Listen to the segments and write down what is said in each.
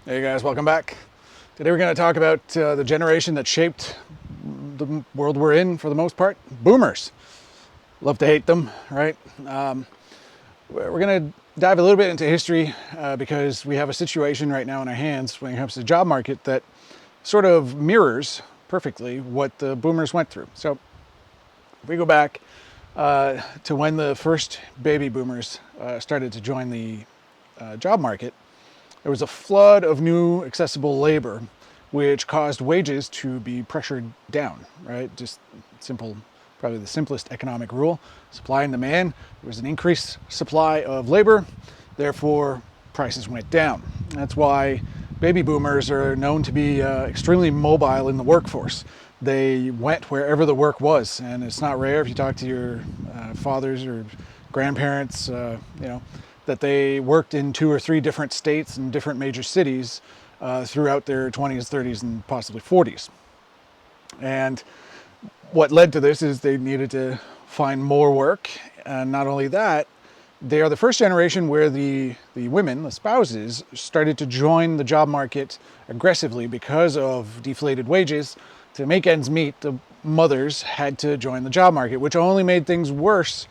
Hey guys, welcome back. Today we're going to talk about the generation that shaped the world we're in for the most part, boomers. Love to hate them, right? We're going to dive a little bit into history because we have a situation right now in our hands when it comes to the job market that sort of mirrors perfectly what the boomers went through. So if we go back to when the first baby boomers started to join the job market, there was a flood of new accessible labor, which caused wages to be pressured down, right? Just simple, probably the simplest economic rule. Supply and demand. There was an increased supply of labor, therefore prices went down. That's why baby boomers are known to be extremely mobile in the workforce. They went wherever the work was, and it's not rare if you talk to your fathers or grandparents, that they worked in 2 or 3 different states and different major cities throughout their 20s, 30s, and possibly 40s. And what led to this is they needed to find more work. And not only that, they are the first generation where the women, the spouses, started to join the job market aggressively because of deflated wages. To make ends meet, the mothers had to join the job market, which only made things worse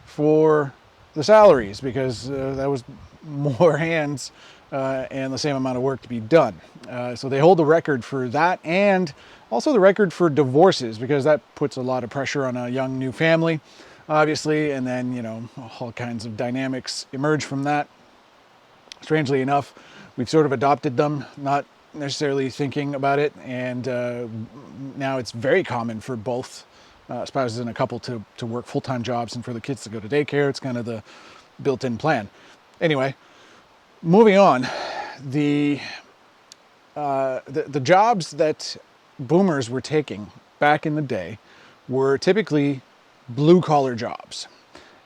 for the salaries because that was more hands and the same amount of work to be done. So they hold the record for that, and also the record for divorces, because that puts a lot of pressure on a young new family, obviously, and then all kinds of dynamics emerge from that. Strangely enough, we've sort of adopted them, not necessarily thinking about it, and now it's very common for both spouses in a couple to work full-time jobs and for the kids to go to daycare. It's kind of the built-in plan. Anyway, moving on, the jobs that boomers were taking back in the day were typically blue-collar jobs.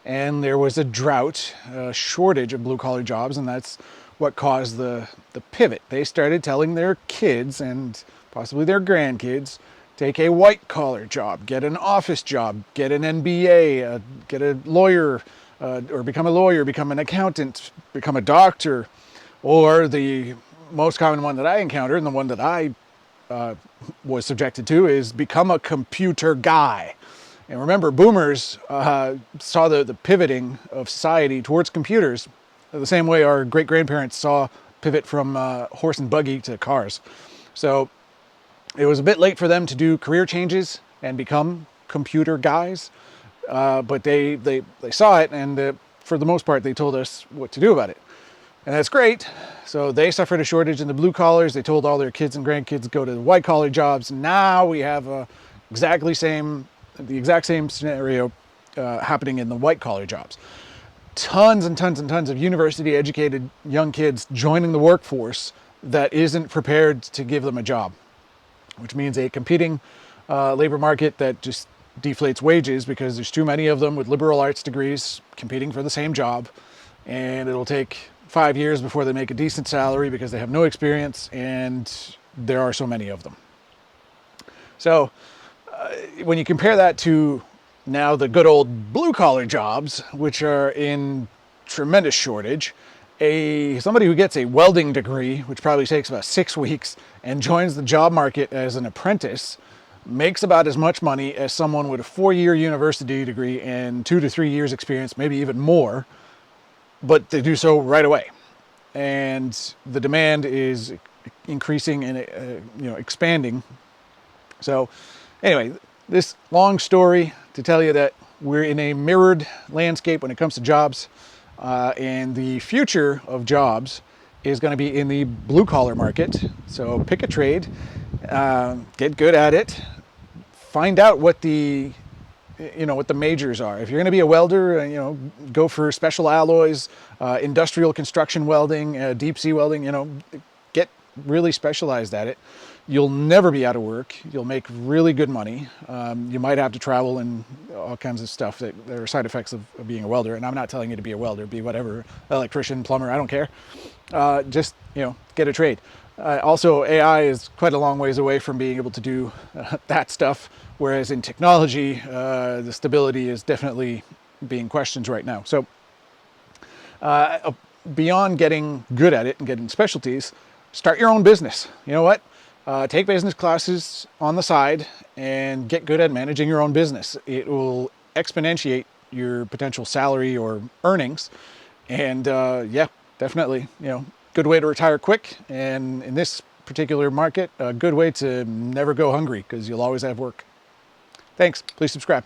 And there was a drought, a shortage of blue-collar jobs, and that's what caused the pivot. They started telling their kids and possibly their grandkids, take a white-collar job, get an office job, get an MBA, get a lawyer, or become a lawyer, become an accountant, become a doctor, or the most common one that I encountered and the one that I was subjected to is become a computer guy. And remember, boomers saw the pivoting of society towards computers the same way our great-grandparents saw pivot from horse and buggy to cars. So it was a bit late for them to do career changes and become computer guys, but they saw it, and for the most part, they told us what to do about it. And that's great. So they suffered a shortage in the blue collars. They told all their kids and grandkids go to the white collar jobs. Now we have the exact same scenario happening in the white collar jobs. Tons and tons and tons of university educated young kids joining the workforce that isn't prepared to give them a job, which means a competing labor market that just deflates wages because there's too many of them with liberal arts degrees competing for the same job, and it'll take 5 years before they make a decent salary because they have no experience, and there are so many of them. So when you compare that to now the good old blue-collar jobs, which are in tremendous shortage, somebody who gets a welding degree, which probably takes about 6 weeks, and joins the job market as an apprentice, makes about as much money as someone with a 4-year university degree and 2 to 3 years experience, maybe even more, but they do so right away. And the demand is increasing and expanding. So anyway, this long story to tell you that we're in a mirrored landscape when it comes to jobs. And the future of jobs is going to be in the blue-collar market. So pick a trade, get good at it, find out what the majors are. If you're going to be a welder, go for special alloys, industrial construction welding, deep sea welding, get really specialized at it. You'll never be out of work. You'll make really good money. You might have to travel and all kinds of stuff that are side effects of being a welder. And I'm not telling you to be a welder, be whatever, electrician, plumber, I don't care. Just get a trade. Also, AI is quite a long ways away from being able to do that stuff, whereas in technology, the stability is definitely being questioned right now. So beyond getting good at it and getting specialties, start your own business. You know what? Take business classes on the side and get good at managing your own business. It will exponentiate your potential salary or earnings. And yeah, definitely, good way to retire quick. And in this particular market, a good way to never go hungry because you'll always have work. Thanks. Please subscribe.